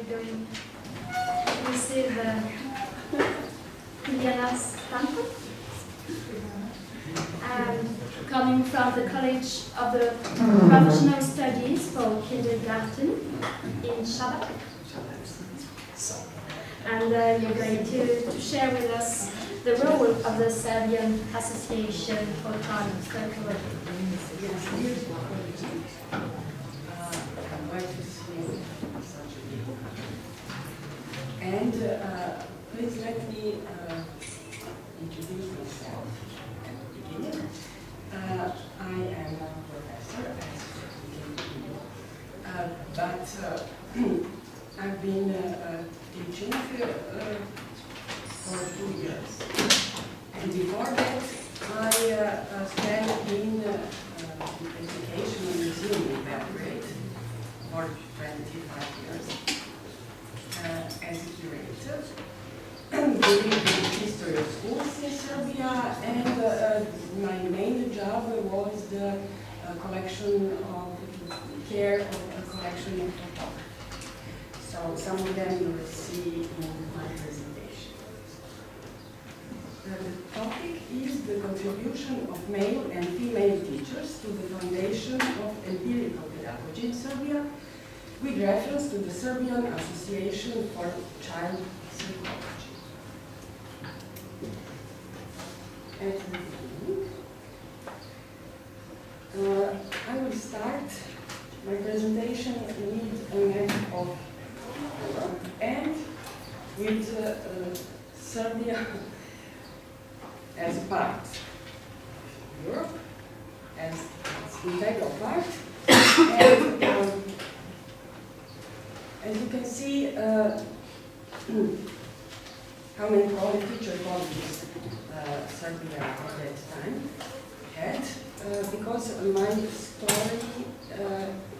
going to receive Ljiljana Stankov, coming from the College of the Professional Studies for Kindergarten in Shabak. And you're going to share with us the role of the Serbian Association for Child Psychology. I'm glad to see such a people. And please let me introduce myself at the beginning. I am a professor, but I've been teaching for 2 years. And before that, I spent in education and museum in Belgrade for 25 years as a curator, doing the history of schools in Serbia, and my main job was the collection of care of a collection of photography. So some of them you will see in my presentation. The topic is the contribution of male and female teachers to the foundation of empirical pedagogy in Serbia, with reference to the Serbian Association for Child Psychology. At the beginning, I will start my presentation with a map of Europe and with Serbia as part of Europe, as its integral part. And as you can see, how many teacher colleges Serbia at that time had, because my story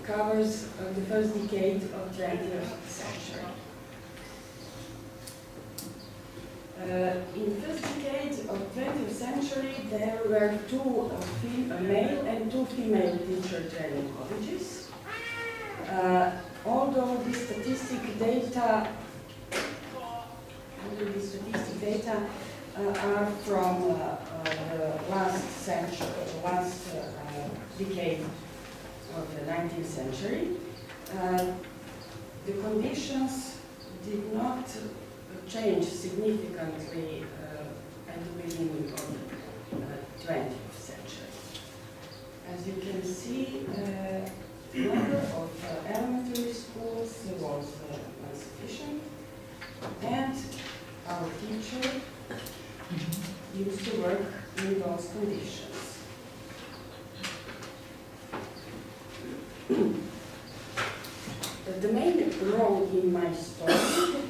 covers the first decade of the 20th century. In the first decade of 20th century, there were 2 male and 2 female teacher training colleges. Although the statistic data are from the last century, the last decade of the 19th century, the conditions did not change significantly at the beginning of the 20th century. As you can see, the number of elementary schools was insufficient, and our teacher used to work in those conditions. The main role in my story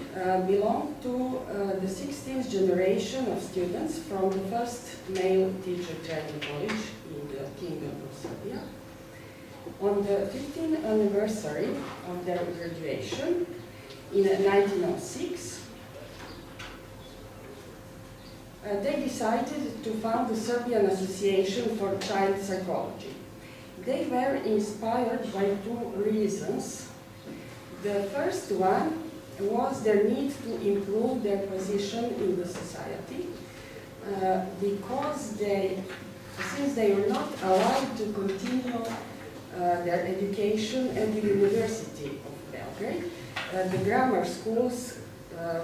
belonged to the 16th generation of students from the first male teacher training college in the Kingdom of Serbia. On the 15th anniversary of their graduation in 1906, they decided to found the Serbian Association for Child Psychology. They were inspired by 2 reasons. The first one was their need to improve their position in the society, because since they were not allowed to continue their education at the University of Belgrade, the grammar schools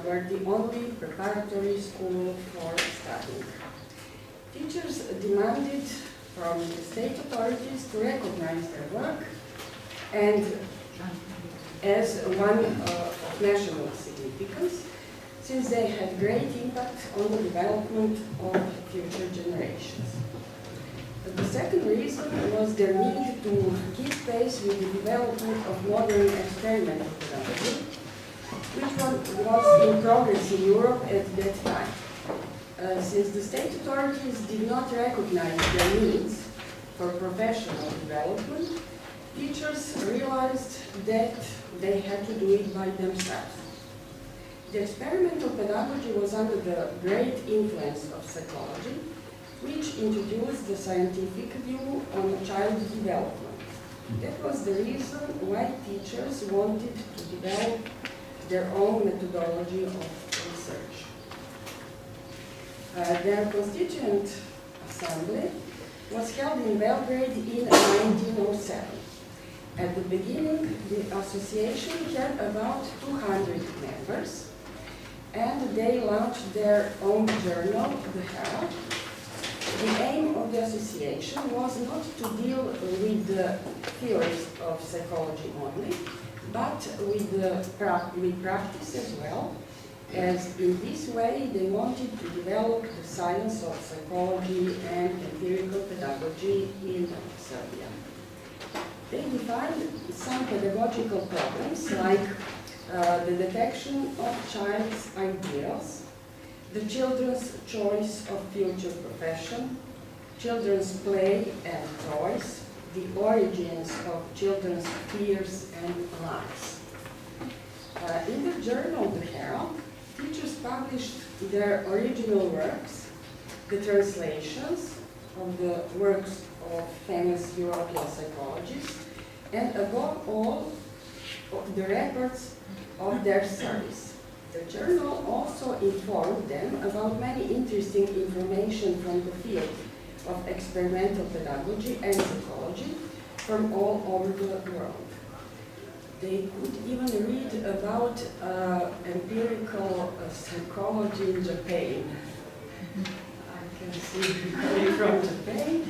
were the only preparatory school for studying. Teachers demanded from the state authorities to recognize their work and as one of national significance, since they had great impact on the development of future generations. The second reason was their need to keep pace with the development of modern experimental pedagogy, which was in progress in Europe at that time. Since the state authorities did not recognize their needs for professional development, teachers realized that they had to do it by themselves. The experimental pedagogy was under the great influence of psychology, which introduced the scientific view on child development. That was the reason why teachers wanted to develop their own methodology of research. Their constituent assembly was held in Belgrade in 1907. At the beginning, the association had about 200 members, and they launched their own journal, The Herald. The aim of the association was not to deal with the theories of psychology only, but with practice as well, as in this way they wanted to develop the science of psychology and empirical pedagogy in Serbia. They defined some pedagogical problems like the detection of child's ideals, the children's choice of future profession, children's play and toys, the origins of children's fears and lives. In the journal The Herald, teachers published their original works, the translations of the works of famous European psychologists, and above all, the records of their studies. The journal also informed them about many interesting information from the field of experimental pedagogy and psychology from all over the world. They could even read about empirical psychology in Japan. I can see coming from Japan,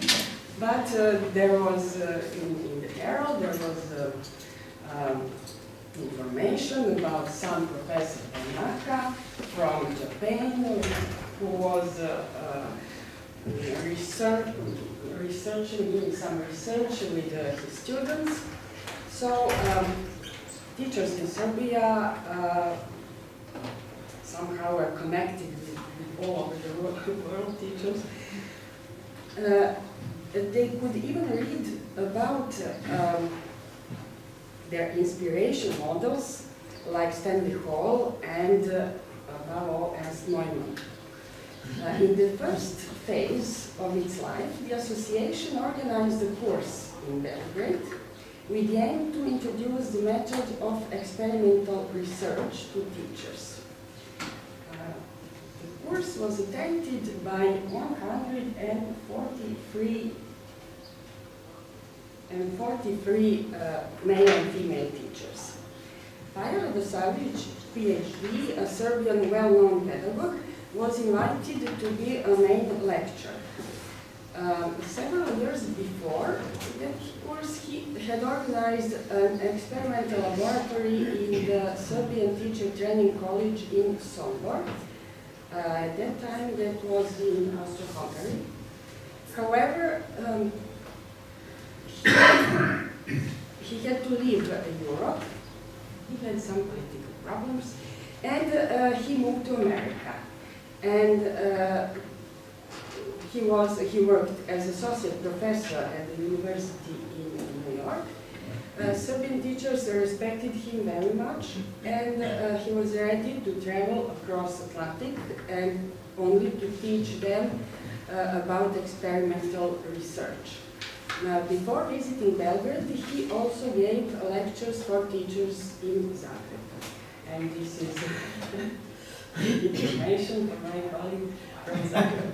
but there was, in the Herald, there was information about some Professor Tanaka from Japan who was doing some research with his students. So teachers in Serbia somehow are connected with all over the world teachers. They could even read about their inspiration models like Stanley Hall and above all Ernst Neumann. In the first phase of its life, the association organized a course in Belgrade with the aim to introduce the method of experimental research to teachers. The course was attended by 143 male and female teachers. Paja Radosavljević, PhD, a Serbian well-known pedagogue, was invited to be a main lecturer. Several years before that course, he had organized an experimental laboratory in the Serbian Teacher Training College in Sombor. At that time, that was in Austro-Hungary. However, he had to leave Europe. He had some political problems, and he moved to America. And he worked as associate professor at the university in New York. Serbian teachers respected him very much, and he was ready to travel across Atlantic and only to teach them about experimental research. Now, before visiting Belgrade, he also gave lectures for teachers in Zagreb. And this is information from my colleague from Zagreb.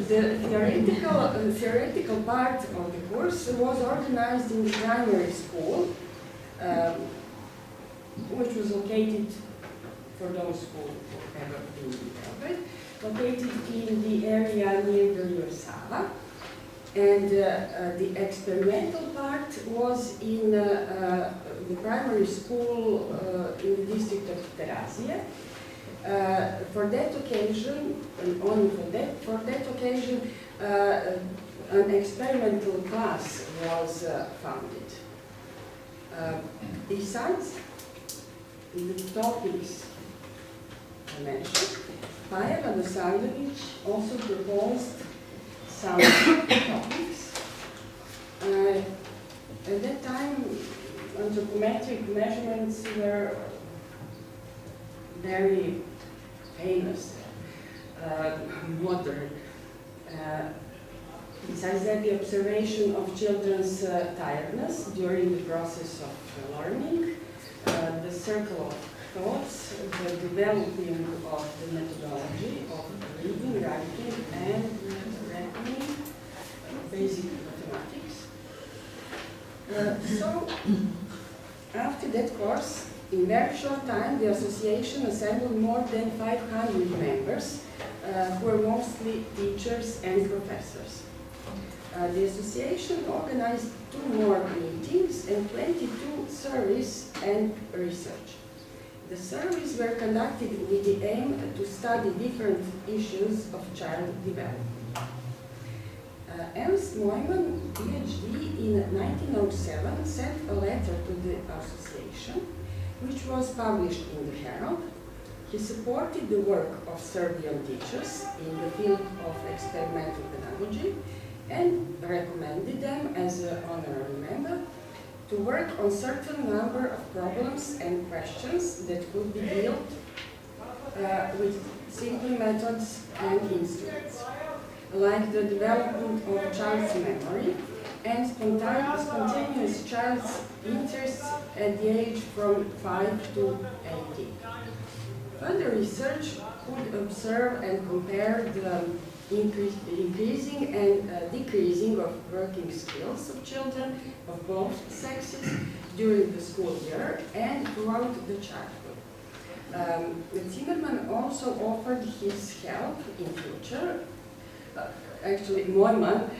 The theoretical part of the course was organized in the primary school, which was located, for those who have ever been in Belgrade, located in the area near the river Sava. And the experimental part was in the primary school in the district of Terazije. For that occasion, and only for that occasion, an experimental class was founded. Besides the topics I mentioned, Paja Radosavljević also proposed some topics. At that time, anthropometric measurements were very famous, modern. Besides that, the observation of children's tiredness during the process of learning the circle of thoughts, the developing of the methodology of reading, writing, and reckoning, basic mathematics. So, after that course, in very short time, the association assembled more than 500 members, who are mostly teachers and professors. The association organized 2 more meetings and 22 surveys and research. The surveys were conducted with the aim to study different issues of child development. Ernst Neumann, PhD, in 1907 sent a letter to the association, which was published in the Herald. He supported the work of Serbian teachers in the field of experimental pedagogy and recommended them as an honorary member to work on certain number of problems and questions that could be dealt with simple methods and instruments, like the development of child's memory and spontaneous child's interests at the age from 5 to 18. Further research could observe and compare the increasing and decreasing of working skills of children of both sexes during the school year and throughout the childhood. Zimmermann also offered his help in future. Actually, Neumann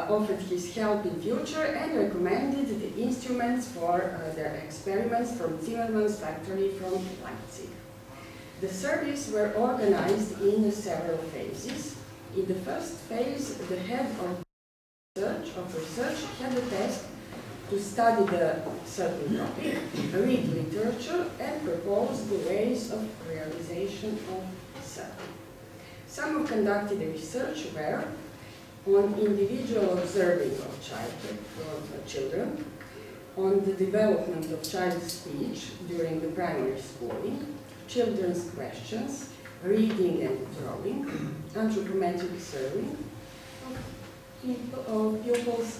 offered his help in future and recommended the instruments for their experiments from Zimmermann's factory from Leipzig. The surveys were organized in several phases. In the first phase, the head of research had a task to study the certain topic, read literature, and propose the ways of realization of survey. Some who conducted the research were on individual observing of children, on the development of child's speech during the primary schooling, children's questions, reading and drawing, anthropometric survey of pupils,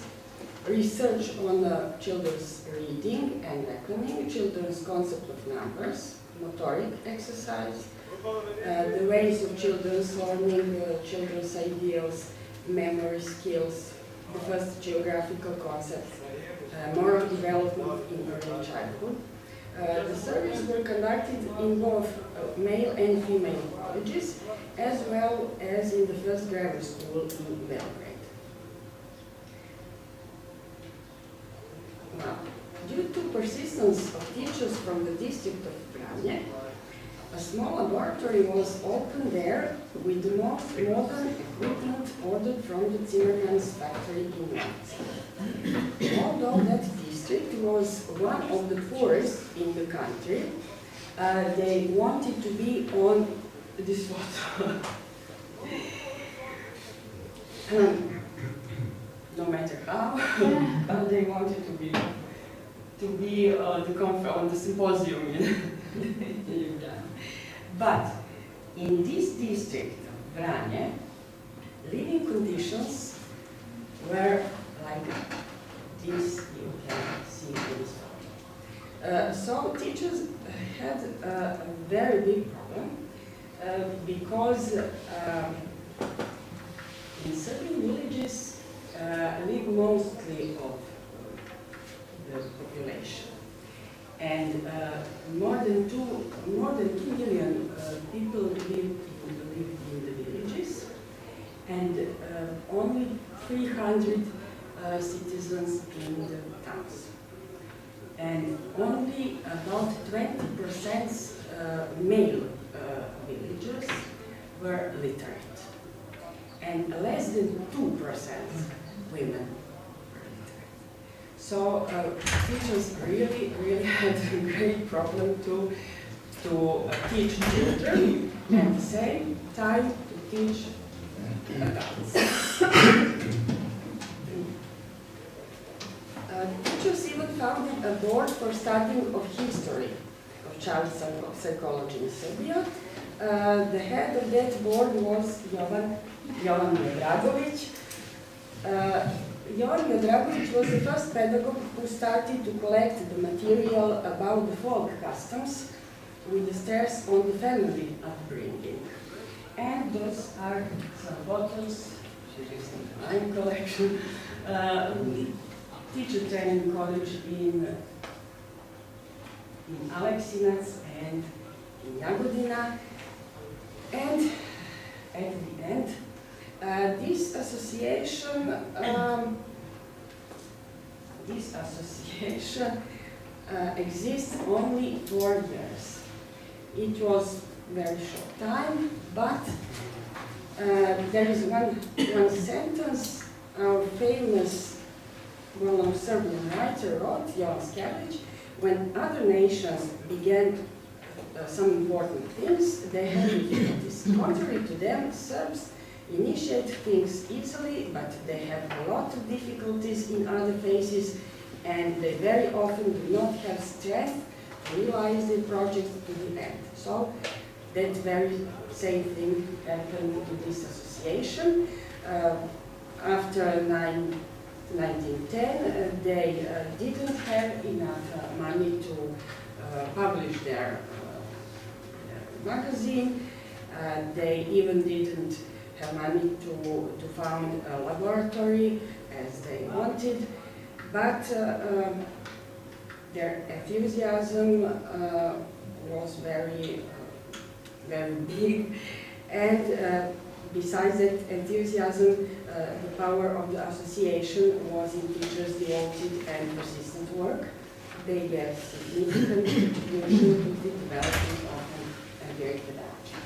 research on children's reading and reckoning, children's concept of numbers, motoric exercise, the ways of children's learning, children's ideals, memory skills, the first geographical concepts, moral development in early childhood. The surveys were conducted in both male and female colleges, as well as in the first grammar school in Belgrade. Now, due to persistence of teachers from the district of Vranje, a small laboratory was opened there with the most modern equipment ordered from the Zimmermann's factory in Leipzig. Although that district was one of the poorest in the country, they wanted to be on this photo. No matter how, but they wanted to be on the Symposium in Ljiljana. But in this district, Vranje, living conditions were like this you can see in this photo. So teachers had a very big problem because in certain villages live mostly of the population. And more than 2 million people live in the villages, and only 300 citizens in the towns. And only about 20% male villagers were literate, and less than 2% women. So teachers really had a great problem to teach children and at the same time to teach adults. Teachers even founded a board for studying of history of child psychology in Serbia. The head of that board was Jovan Dragović. Jorio Dragović was the first pedagogue who started to collect the material about the folk customs with the stress on the family upbringing. And those are some bottles, my collection, teacher training college in Aleksinac and in Jagodina. And at the end, this association exists only 4 years. It was very short time, but there is one sentence our famous well-known Serbian writer wrote, Ljiljana Stankov, when other nations began some important things, they had difficulties. Contrary to them, Serbs initiate things easily, but they have a lot of difficulties in other phases, and they very often do not have strength to realize their projects to the end. So that very same thing happened to this association. After 1910, they didn't have enough money to publish their magazine. They even didn't have money to found a laboratory as they wanted, but their enthusiasm was very big, and besides that enthusiasm, the power of the association was in teachers' devoted and persistent work. They gave significant contribution to the development of empiric pedagogy.